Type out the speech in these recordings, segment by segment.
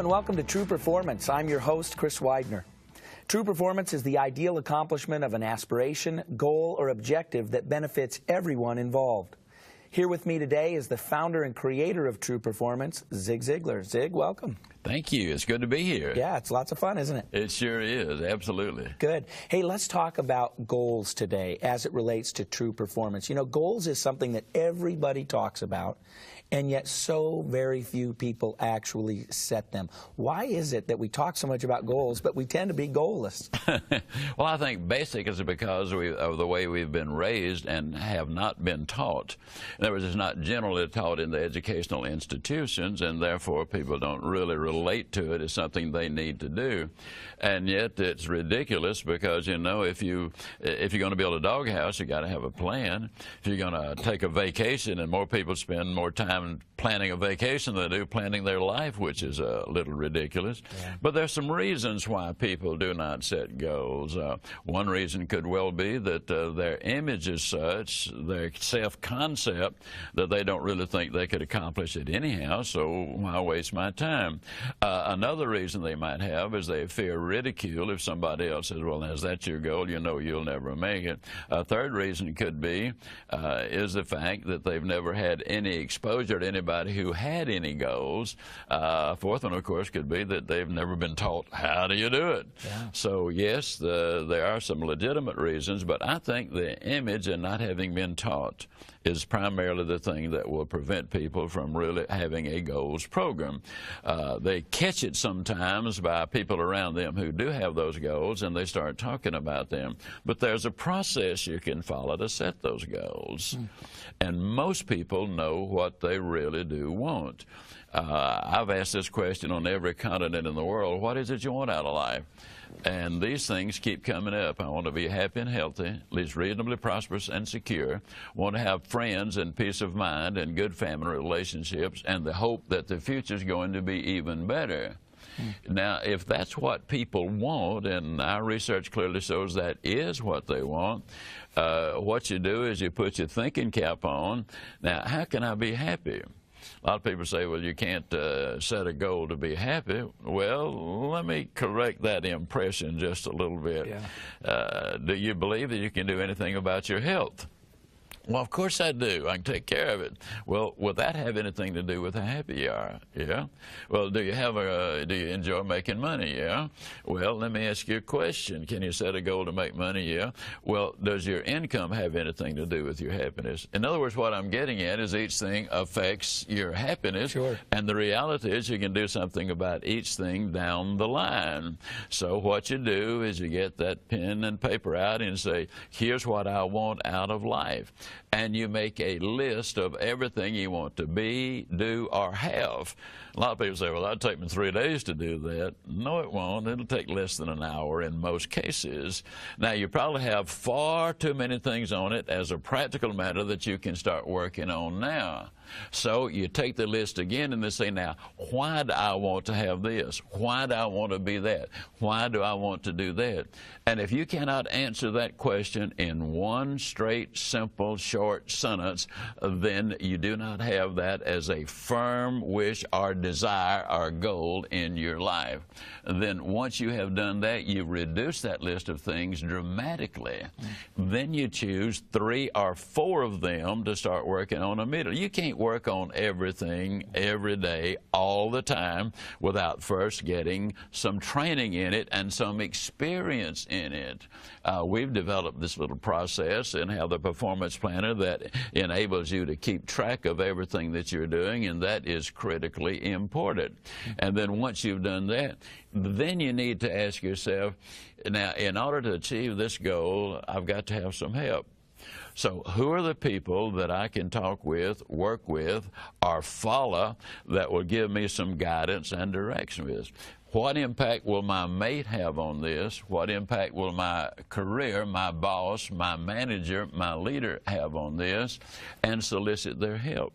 and welcome to True Performance. I'm your host, Chris Widener. True performance is the ideal accomplishment of an aspiration, goal, or objective that benefits everyone involved. Here with me today is the founder and creator of True Performance, Zig Ziglar. Zig, welcome. Thank you. It's good to be here. Yeah, it's lots of fun, isn't it? It sure is. Absolutely. Good. Hey, let's talk about goals today as it relates to true performance. You know, goals is something that everybody talks about, and yet so very few people actually set them. Why is it that we talk so much about goals, but we tend to be goalless? Well, I think basically it's because of the way we've been raised and have not been taught. In other words, it's not generally taught in the educational institutions, and therefore people don't really relate to it as something they need to do. And yet it's ridiculous because, you know, if you're going to build a doghouse, you got to have a plan. If you're going to take a vacation, and more people spend more time planning a vacation than they do planning their life, which is a little ridiculous. Yeah. But there's some reasons why people do not set goals. One reason could well be that their image is such, their self-concept, that they don't really think they could accomplish it anyhow, so why waste my time? Another reason they might have is they fear ridicule. If somebody else says, well, is that your goal? You know you'll never make it. A third reason could be is the fact that they've never had any exposure to anybody who had any goals. Fourth one, of course, could be that they've never been taught how do you do it. Yeah. So, yes, there are some legitimate reasons, but I think the image and not having been taught is primarily the thing that will prevent people from really having a goals program. They catch it sometimes by people around them who do have those goals, and they start talking about them. But there's a process you can follow to set those goals. And most people know what they really do want. I've asked this question on every continent in the world: what is it you want out of life? And these things keep coming up. I want to be happy and healthy, at least reasonably prosperous and secure. Want to have friends and peace of mind and good family relationships, and the hope that the future is going to be even better. Now, if that's what people want, and our research clearly shows that is what they want, what you do is you put your thinking cap on. Now, how can I be happy? A lot of people say, well, you can't set a goal to be happy. Well, let me correct that impression just a little bit. Yeah. Do you believe that you can do anything about your health? Well, of course I do. I can take care of it. Well, will that have anything to do with how happy you are? Yeah. Well, do you enjoy making money? Yeah. Well, let me ask you a question. Can you set a goal to make money? Yeah. Well, does your income have anything to do with your happiness? In other words, what I'm getting at is each thing affects your happiness. Sure. And the reality is you can do something about each thing down the line. So what you do is you get that pen and paper out and say, here's what I want out of life. And you make a list of everything you want to be, do, or have. A lot of people say, well, that'll take me 3 days to do that. No, it won't. It'll take less than an hour in most cases. Now, you probably have far too many things on it as a practical matter that you can start working on now. So you take the list again and they say, now, why do I want to have this? Why do I want to be that? Why do I want to do that? And if you cannot answer that question in one straight, simple, short sentence, then you do not have that as a firm wish or desire or goal in your life. Then once you have done that, you reduce that list of things dramatically. Then you choose 3 or 4 of them to start working on immediately. You can't work on everything every day all the time without first getting some training in it and some experience in it. We've developed this little process and have the performance planner that enables you to keep track of everything that you're doing, and that is critically important. And then once you've done that, then you need to ask yourself, now, in order to achieve this goal, I've got to have some help. So who are the people that I can talk with, work with, or follow that will give me some guidance and direction with this? What impact will my mate have on this? What impact will my career, my boss, my manager, my leader have on this? And solicit their help.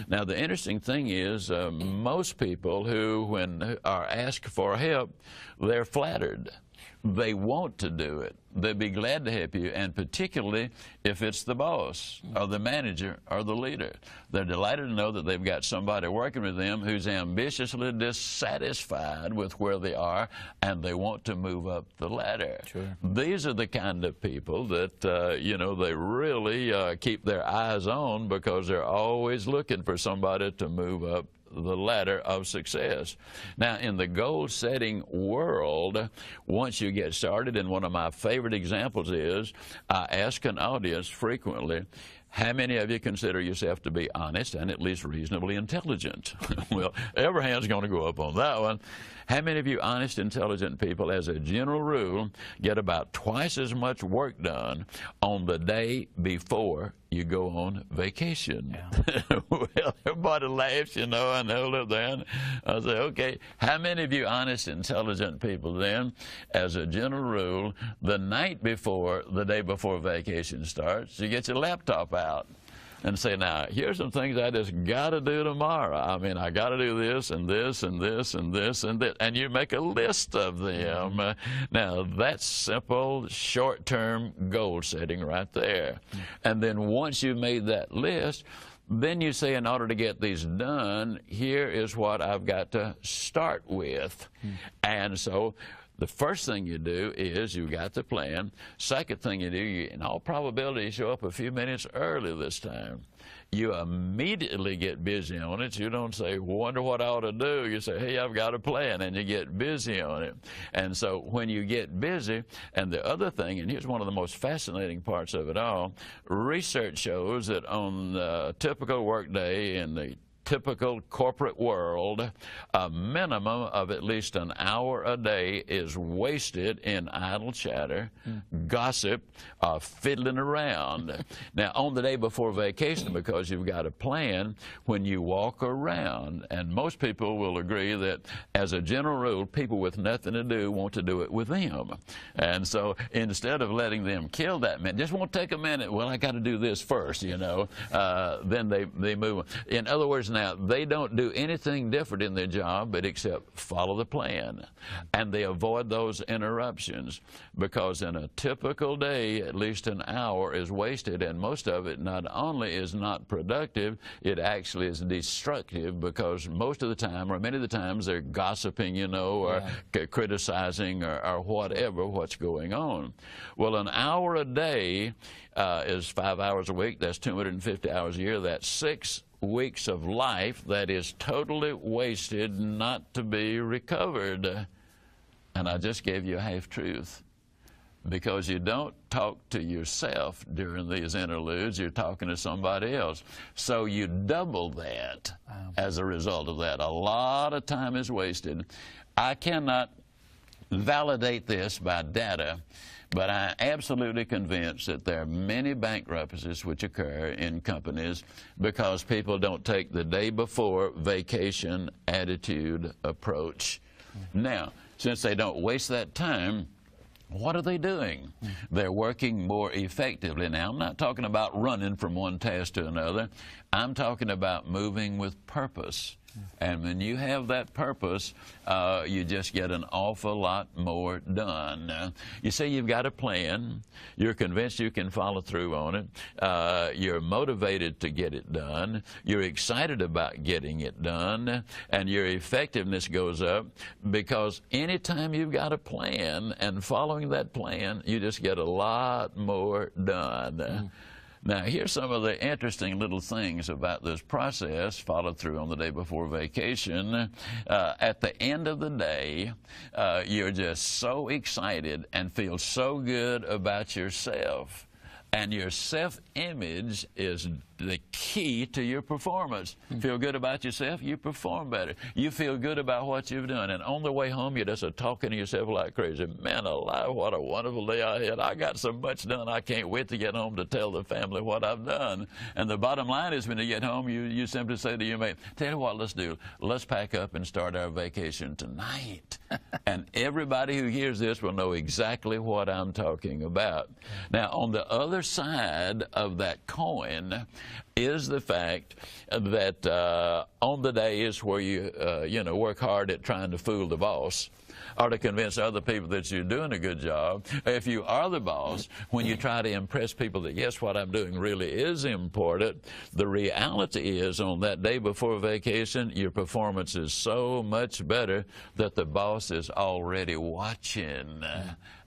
Now, the interesting thing is most people who, when are asked for help, they're flattered. They want to do it. They'd be glad to help you, and particularly if it's the boss or the manager or the leader. They're delighted to know that they've got somebody working with them who's ambitiously dissatisfied with where they are, and they want to move up the ladder. Sure. These are the kind of people that, you know, they really keep their eyes on, because they're always looking for somebody to move up the ladder of success. Now, in the goal-setting world, once you get started, and one of my favorite examples is, I ask an audience frequently, how many of you consider yourself to be honest and at least reasonably intelligent? Well, every hand's going to go up on that one. How many of you honest, intelligent people, as a general rule, get about twice as much work done on the day before you go on vacation? Yeah. Well, everybody laughs, you know, and they'll live there. And I say, okay, how many of you honest, intelligent people then, as a general rule, the night before, the day before vacation starts, you get your laptop out and say, now, here's some things I just got to do tomorrow. I mean, I got to do this and this and this and this and this. And you make a list of them. Now, that's simple, short-term goal setting right there. And then once you've made that list, then you say, in order to get these done, here is what I've got to start with. And so the first thing you do is you've got the plan. Second thing you do, you, in all probability, show up a few minutes early this time. You immediately get busy on it. You don't say, wonder what I ought to do. You say, hey, I've got a plan, and you get busy on it. And so when you get busy, and the other thing, and here's one of the most fascinating parts of it all, research shows that on a typical workday in the typical corporate world, a minimum of at least an hour a day is wasted in idle chatter, gossip, fiddling around. Now, on the day before vacation, because you've got a plan, when you walk around, and most people will agree that, as a general rule, people with nothing to do want to do it with them. And so instead of letting them kill that minute, just won't take a minute, well, I got to do this first, you know, then they move on. In other words, now, they don't do anything different in their job but except follow the plan. And they avoid those interruptions, because in a typical day, at least an hour is wasted, and most of it not only is not productive, it actually is destructive, because most of the time, or many of the times, they're gossiping, you know, or criticizing or whatever, what's going on. Well, an hour a day is 5 hours a week. That's 250 hours a year. That's 6 weeks of life that is totally wasted, not to be recovered. And I just gave you a half-truth, because you don't talk to yourself during these interludes. You're talking to somebody else. So you double that as a result of that. A lot of time is wasted. I cannot validate this by data, but I'm absolutely convinced that there are many bankruptcies which occur in companies because people don't take the day before vacation attitude approach. Now, since they don't waste that time, what are they doing? They're working more effectively. Now, I'm not talking about running from one task to another. I'm talking about moving with purpose. And when you have that purpose, you just get an awful lot more done. You say you've got a plan. You're convinced you can follow through on it. You're motivated to get it done. You're excited about getting it done. And your effectiveness goes up, because anytime you've got a plan and following that plan, you just get a lot more done. Now, here's some of the interesting little things about this process, followed through on the day before vacation. At the end of the day, you're just so excited and feel so good about yourself. And your self-image is the key to your performance. Feel good about yourself, you perform better. You feel good about what you've done. And on the way home, you're just talking to yourself like crazy. Man alive, what a wonderful day I had. I got so much done, I can't wait to get home to tell the family what I've done. And the bottom line is, when you get home, you simply say to your mate, tell you what, let's do. Let's pack up and start our vacation tonight. And everybody who hears this will know exactly what I'm talking about. Now, on the other side of that coin is the fact that on the days where you work hard at trying to fool the boss, or to convince other people that you're doing a good job. If you are the boss, when you try to impress people that, yes, what I'm doing really is important, the reality is on that day before vacation, your performance is so much better that the boss is already watching.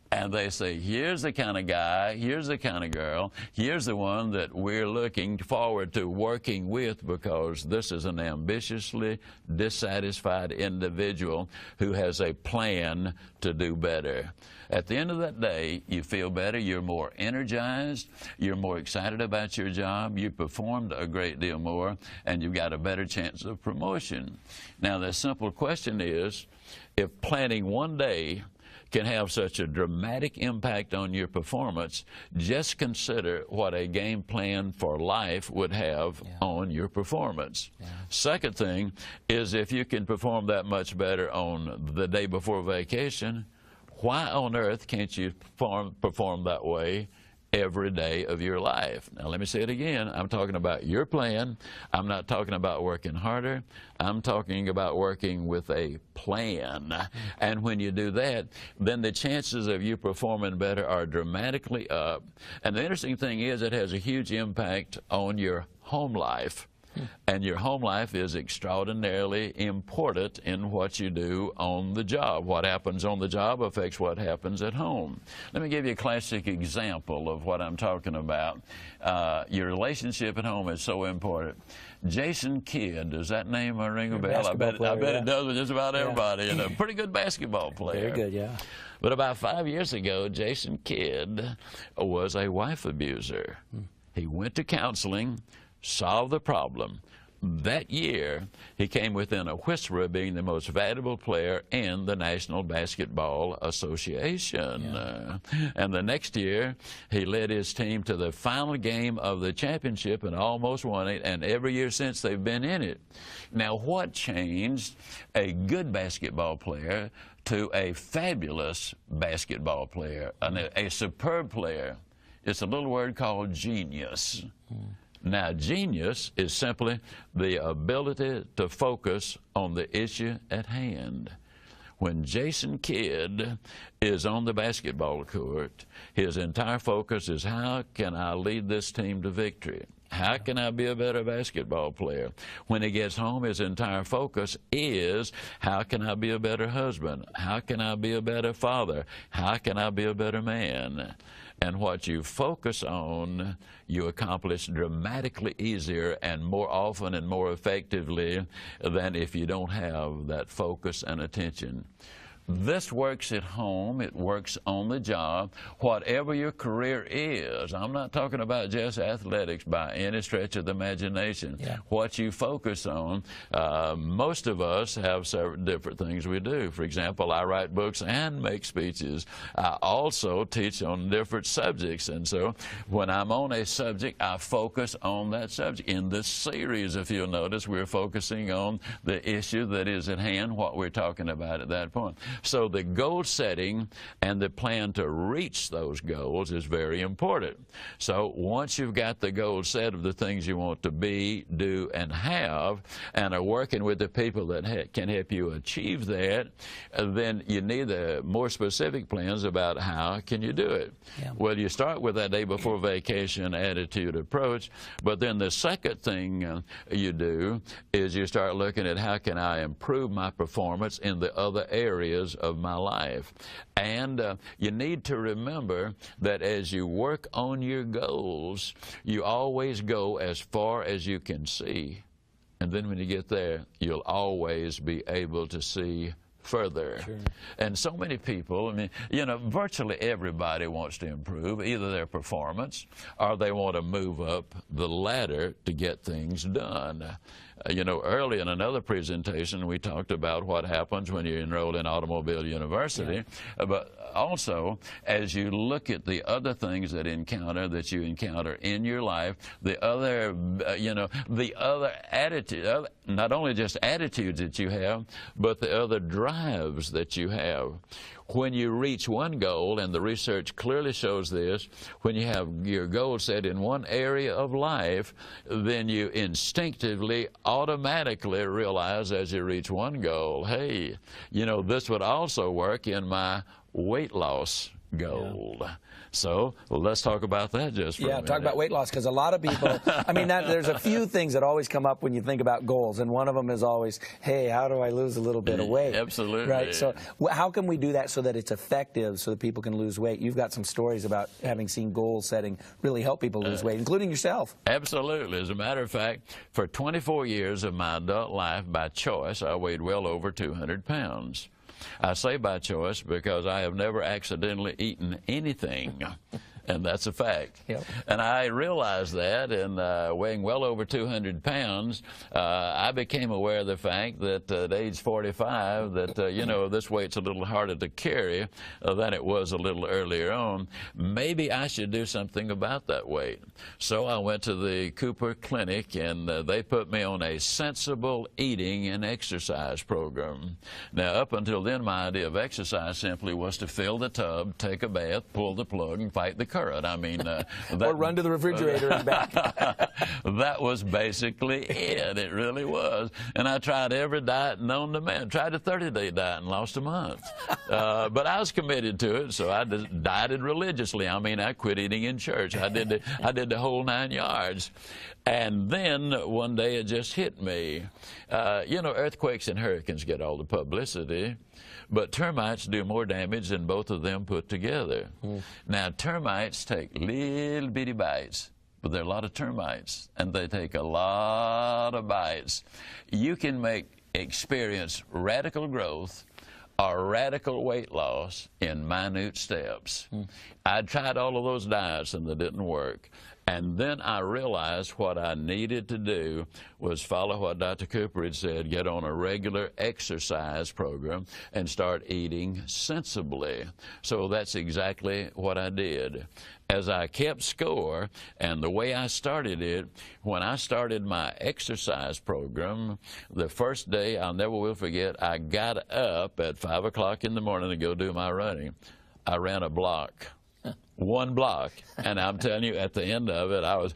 And they say, here's the kind of guy, here's the kind of girl, here's the one that we're looking forward to working with, because this is an ambitiously dissatisfied individual who has a plan to do better. At the end of that day, you feel better, you're more energized, you're more excited about your job, you performed a great deal more, and you've got a better chance of promotion. Now, the simple question is, if planning one day can have such a dramatic impact on your performance, just consider what a game plan for life would have on your performance. Second thing is, if you can perform that much better on the day before vacation, why on earth can't you perform that way every day of your life? Now, let me say it again. I'm talking about your plan. I'm not talking about working harder. I'm talking about working with a plan. And when you do that, then the chances of you performing better are dramatically up. And the interesting thing is, it has a huge impact on your home life. And your home life is extraordinarily important in what you do on the job. What happens on the job affects what happens at home. Let me give you a classic example of what I'm talking about. Your relationship at home is so important. Jason Kidd, does that name ring a bell? I bet it does with just about everybody. And a pretty good basketball player. Very good, yeah. But about 5 years ago, Jason Kidd was a wife abuser. He went to counseling, solved the problem. That year, he came within a whisper of being the most valuable player in the National Basketball Association. And the next year, he led his team to the final game of the championship and almost won it, and every year since they've been in it. Now, what changed a good basketball player to a fabulous basketball player, a superb player? It's a little word called genius. Now, genius is simply the ability to focus on the issue at hand. When Jason Kidd is on the basketball court, his entire focus is, how can I lead this team to victory? How can I be a better basketball player? When he gets home, his entire focus is, how can I be a better husband? How can I be a better father? How can I be a better man? And what you focus on, you accomplish dramatically easier and more often and more effectively than if you don't have that focus and attention. This works at home. It works on the job. Whatever your career is, I'm not talking about just athletics by any stretch of the imagination. What you focus on, most of us have several different things we do. For example, I write books and make speeches. I also teach on different subjects. And so when I'm on a subject, I focus on that subject. In this series, if you'll notice, we're focusing on the issue that is at hand, what we're talking about at that point. So the goal setting and the plan to reach those goals is very important. So once you've got the goal set of the things you want to be, do, and have, and are working with the people that can help you achieve that, then you need the more specific plans about how can you do it. Well, you start with that day before vacation attitude approach, but then the second thing you do is you start looking at, how can I improve my performance in the other areas of my life. And you need to remember that as you work on your goals, you always go as far as you can see. And then when you get there, you'll always be able to see further. And so many people, I mean, you know, virtually everybody wants to improve either their performance or they want to move up the ladder to get things done. You know, early in another presentation, we talked about what happens when you enroll in Automobile University, but also as you look at the other things that you encounter in your life, the other, the other attitude, not only just attitudes that you have, but the other drives that you have. when you reach one goal, and the research clearly shows this, when you have your goal set in one area of life, then you instinctively, automatically realize as you reach one goal, hey, you know, this would also work in my weight loss goal. Yeah. So let's talk about that just for a minute. Yeah, talk about weight loss, because a lot of people, I mean, there's a few things that always come up when you think about goals, and one of them is always, hey, how do I lose a little bit of weight? Absolutely. Right, so how can we do that so that it's effective so that people can lose weight? You've got some stories about having seen goal setting really help people lose weight, including yourself. Absolutely. As a matter of fact, for 24 years of my adult life, by choice, I weighed well over 200 pounds. I say by choice because I have never accidentally eaten anything. And that's a fact. Yep. And I realized that, and weighing well over 200 pounds, I became aware of the fact that at age 45, that, you know, this weight's a little harder to carry than it was a little earlier on. Maybe I should do something about that weight. So I went to the Cooper Clinic, and they put me on a sensible eating and exercise program. Now, up until then, my idea of exercise simply was to fill the tub, take a bath, pull the plug, and fight the current. I mean, or run to the refrigerator and back. That was basically it. It really was. And I tried every diet known to man. Tried a 30-day diet and lost a month. But I was committed to it, so I dieted religiously. I mean, I quit eating in church. I did the whole 9 yards. And then one day it just hit me. You know, earthquakes and hurricanes get all the publicity, but termites do more damage than both of them put together. Now, termites take little bitty bites, but there are a lot of termites, and they take a lot of bites. You can experience radical growth or radical weight loss in minute steps. I tried all of those diets, and they didn't work. And then I realized what I needed to do was follow what Dr. Cooper had said, get on a regular exercise program and start eating sensibly. So that's exactly what I did. As I kept score, and the way I started it, when I started my exercise program, the first day, I'll never will forget, I got up at 5 o'clock in the morning to go do my running. I ran a block. 1 block, and I'm telling you, at the end of it, I was,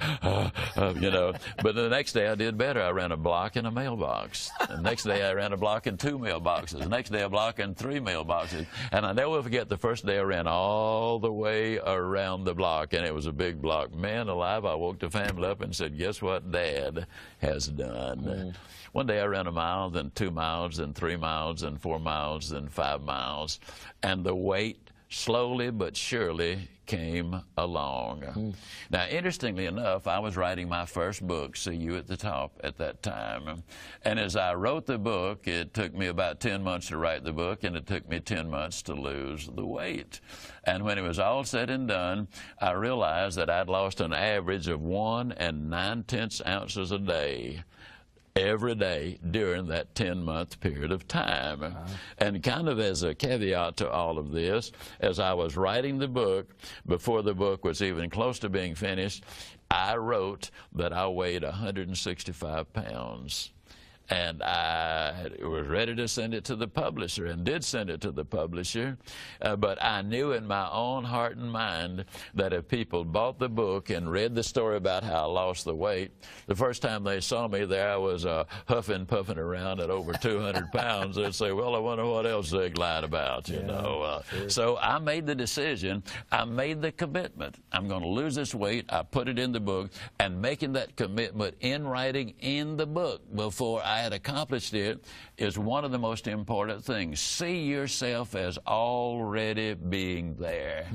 you know, but the next day I did better. I ran a block in a mailbox. The next day I ran a block in 2 mailboxes. The next day a block in 3 mailboxes. And I never will forget the first day I ran all the way around the block, and it was a big block. Man alive, I woke the family up and said, guess what Dad has done? One day I ran a mile, then 2 miles, then 3 miles, then 4 miles, then 5 miles, and the weight slowly but surely came along. Now, interestingly enough, I was writing my first book, See You at the Top, at that time. And as I wrote the book, it took me about 10 months to write the book, and it took me 10 months to lose the weight. And when it was all said and done, I realized that I'd lost an average of 1 9/10 ounces a day every day during that 10-month period of time. And kind of as a caveat to all of this, as I was writing the book, before the book was even close to being finished, I wrote that I weighed 165 pounds. And I was ready to send it to the publisher, and did send it to the publisher. But I knew in my own heart and mind that if people bought the book and read the story about how I lost the weight, the first time they saw me there, I was huffing, puffing around at over 200 pounds. They'd say, well, I wonder what else Zig lied about, you know. Sure. So I made the decision. I made the commitment. I'm going to lose this weight. I put it in the book, and making that commitment in writing in the book before I had accomplished it is one of the most important things. See yourself as already being there,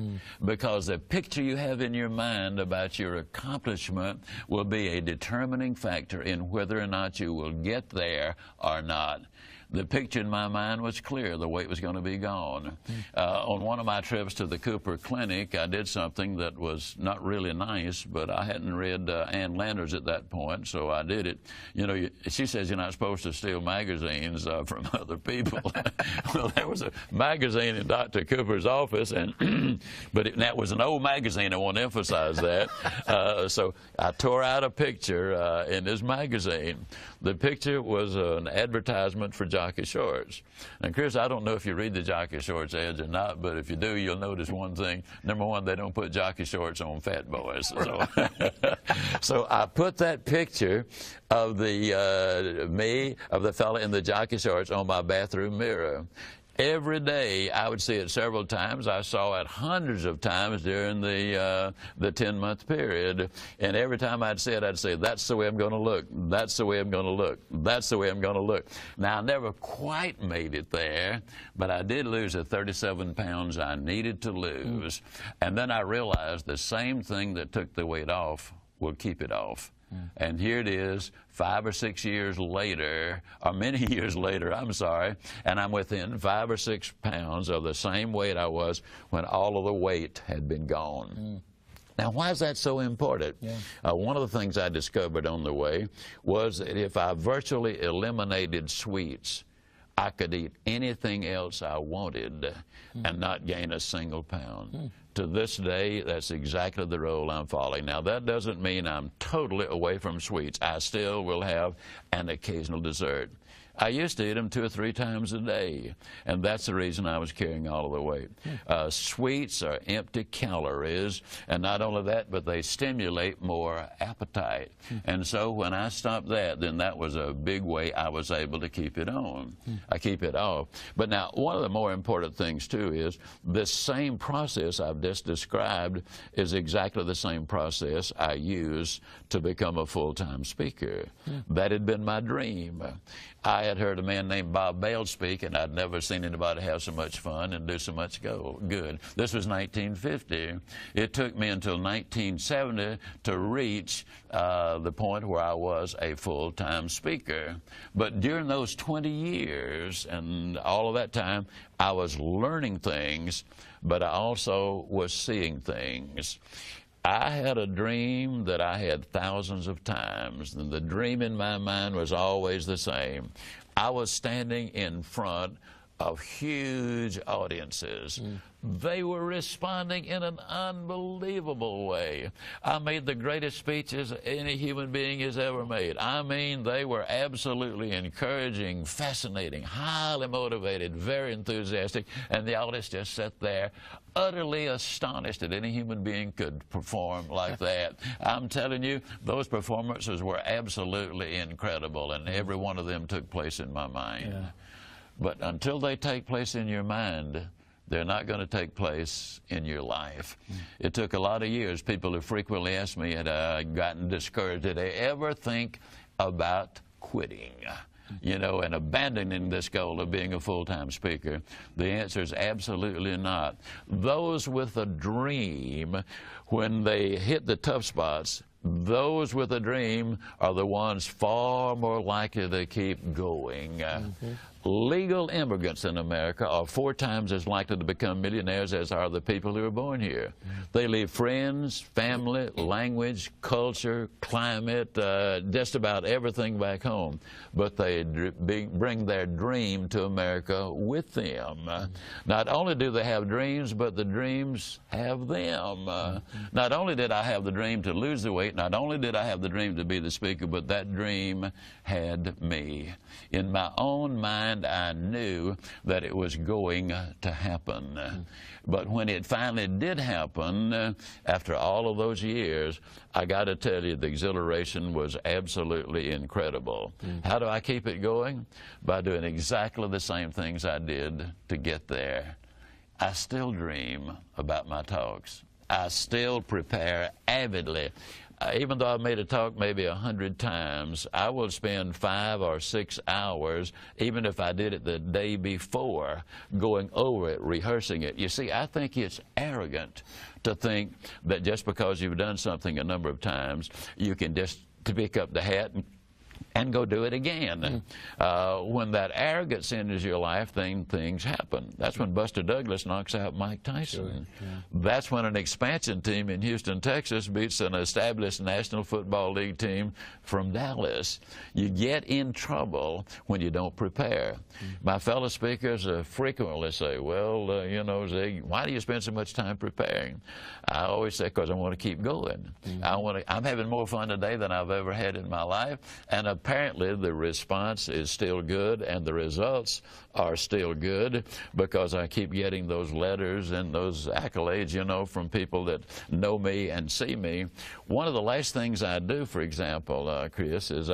because the picture you have in your mind about your accomplishment will be a determining factor in whether or not you will get there or not. The picture in my mind was clear. The weight was going to be gone. On one of my trips to the Cooper Clinic, I did something that was not really nice, but I hadn't read Ann Landers at that point, so I did it. You know, she says you're not supposed to steal magazines from other people. Well, there was a magazine in Dr. Cooper's office, and but that was an old magazine. I want to emphasize that. So I tore out a picture in this magazine. The picture was an advertisement for jockey shorts. And Chris, I don't know if you read the jockey shorts ads or not, but if you do, you'll notice one thing. Number one, they don't put jockey shorts on fat boys. So, so I put that picture of the me, of the fella in the jockey shorts on my bathroom mirror. Every day, I would see it several times. I saw it hundreds of times during the 10-month period. And every time I'd see it, I'd say, that's the way I'm going to look. That's the way I'm going to look. That's the way I'm going to look. Now, I never quite made it there, but I did lose the 37 pounds I needed to lose. And then I realized the same thing that took the weight off will keep it off. And here it is, 5 or 6 years later, or many years later, I'm sorry, and I'm within 5 or 6 pounds of the same weight I was when all of the weight had been gone. Now, why is that so important? One of the things I discovered on the way was that if I virtually eliminated sweets, I could eat anything else I wanted and not gain a single pound. To this day, that's exactly the role I'm following. Now, that doesn't mean I'm totally away from sweets. I still will have an occasional dessert. I used to eat them 2 or 3 times a day, and that's the reason I was carrying all of the weight. Sweets are empty calories, and not only that, but they stimulate more appetite. And so when I stopped that, then that was a big way I was able to keep it on. I keep it off. But now, one of the more important things, too, is this same process I've just described is exactly the same process I used to become a full-time speaker. That had been my dream. I had heard a man named Bob Bale speak, and I'd never seen anybody have so much fun and do so much good. This was 1950. It took me until 1970 to reach the point where I was a full-time speaker. But during those 20 years and all of that time, I was learning things, but I also was seeing things. I had a dream that I had thousands of times, and the dream in my mind was always the same. I was standing in front of huge audiences. They were responding in an unbelievable way. I made the greatest speeches any human being has ever made. I mean, they were absolutely encouraging, fascinating, highly motivated, very enthusiastic, and the audience just sat there utterly astonished that any human being could perform like that. I'm telling you, those performances were absolutely incredible, and every one of them took place in my mind. But until they take place in your mind, they're not going to take place in your life. It took a lot of years. People have frequently asked me, had I gotten discouraged, did I ever think about quitting, you know, and abandoning this goal of being a full-time speaker? The answer is absolutely not. Those with a dream, when they hit the tough spots, those with a dream are the ones far more likely to keep going. Legal immigrants in America are 4 times as likely to become millionaires as are the people who are born here. They leave friends, family, language, culture, climate, just about everything back home. But they bring their dream to America with them. Not only do they have dreams, but the dreams have them. Not only did I have the dream to lose the weight, not only did I have the dream to be the speaker, but that dream had me. In my own mind, I knew that it was going to happen. But when it finally did happen, after all of those years, I got to tell you, the exhilaration was absolutely incredible. How do I keep it going? By doing exactly the same things I did to get there. I still dream about my talks. I still prepare avidly. Even though I've made a talk maybe 100 times, I will spend 5 or 6 hours, even if I did it the day before, going over it, rehearsing it. You see, I think it's arrogant to think that just because you've done something a number of times, you can just pick up the hat and go do it again. When that arrogance enters your life, then things happen. That's when Buster Douglas knocks out Mike Tyson. That's when an expansion team in Houston, Texas beats an established National Football League team from Dallas. You get in trouble when you don't prepare. My fellow speakers frequently say, well, you know, Zig, why do you spend so much time preparing? I always say, because I want to keep going. I'm having more fun today than I've ever had in my life, and a apparently the response is still good and the results are still good, because I keep getting those letters and those accolades, you know, from people that know me and see me. One of the last things I do, for example, Chris, is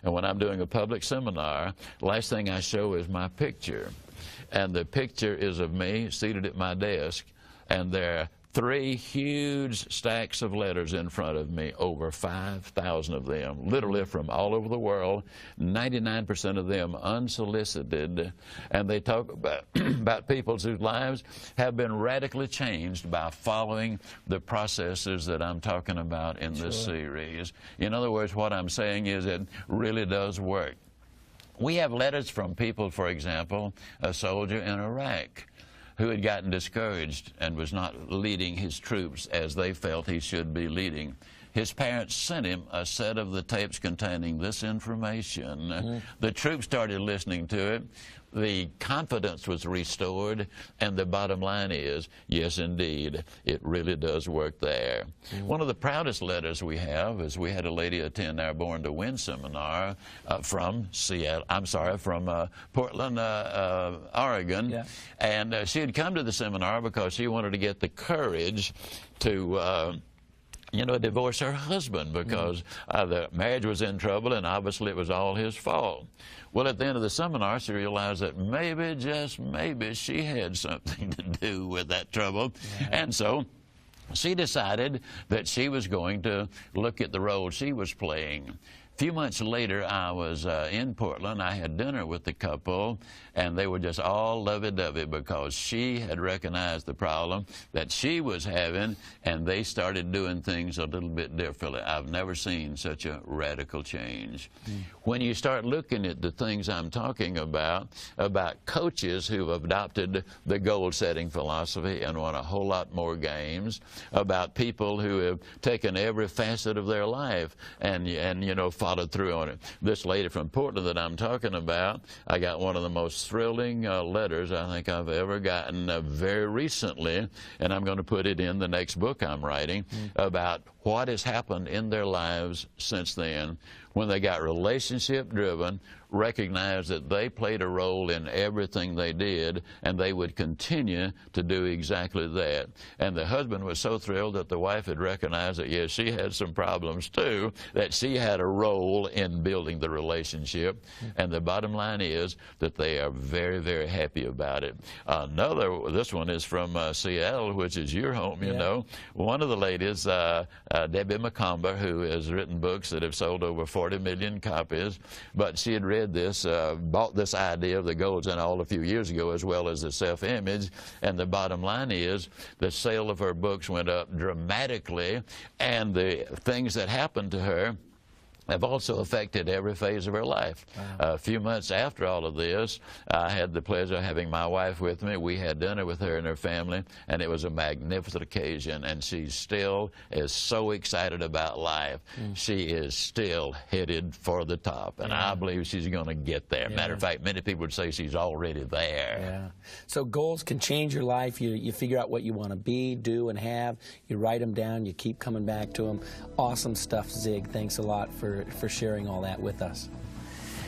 when I'm doing a public seminar, the last thing I show is my picture. And the picture is of me seated at my desk, and there are 3 huge stacks of letters in front of me, over 5,000 of them, literally from all over the world, 99% of them unsolicited. And they talk about, about people whose lives have been radically changed by following the processes that I'm talking about in this series. In other words, what I'm saying is it really does work. We have letters from people, for example, a soldier in Iraq who had gotten discouraged and was not leading his troops as they felt he should be leading. His parents sent him a set of the tapes containing this information. The troops started listening to it. The confidence was restored, and the bottom line is, yes, indeed, it really does work there. One of the proudest letters we have is we had a lady attend our Born to Win seminar from Portland, Oregon, and she had come to the seminar because she wanted to get the courage to divorce her husband, because the marriage was in trouble and obviously it was all his fault. Well, at the end of the seminar, she realized that maybe, just maybe, she had something to do with that trouble. And so she decided that she was going to look at the role she was playing. A few months later, I was in Portland. I had dinner with the couple, and they were just all lovey-dovey because she had recognized the problem that she was having, and they started doing things a little bit differently. I've never seen such a radical change. When you start looking at the things I'm talking about coaches who have adopted the goal-setting philosophy and won a whole lot more games, about people who have taken every facet of their life and followed through on it. This lady from Portland that I'm talking about, I got one of the most thrilling letters I think I've ever gotten very recently, and I'm going to put it in the next book I'm writing, about what has happened in their lives since then, when they got relationship driven, recognized that they played a role in everything they did, and they would continue to do exactly that. And the husband was so thrilled that the wife had recognized that, yes, she had some problems too, that she had a role in building the relationship. And the bottom line is that they are very, very happy about it. This one is from Seattle, which is your home, you know. One of the ladies, Debbie McComber, who has written books that have sold over 40 million copies, but she had read this, bought this idea of the goals and all a few years ago, as well as the self-image, and the bottom line is the sale of her books went up dramatically, and the things that happened to her have also affected every phase of her life. A few months after all of this, I had the pleasure of having my wife with me. We had dinner with her and her family, and it was a magnificent occasion, and she still is so excited about life. She is still headed for the top, and I believe she's going to get there. Matter of fact, many people would say she's already there. So goals can change your life. You figure out what you want to be, do, and have. You write them down. You keep coming back to them. Awesome stuff, Zig. Thanks a lot for sharing all that with us.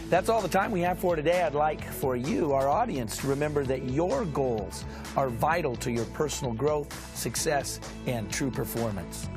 That's all the time we have for today. I'd like for you, our audience, to remember that your goals are vital to your personal growth, success, and true performance.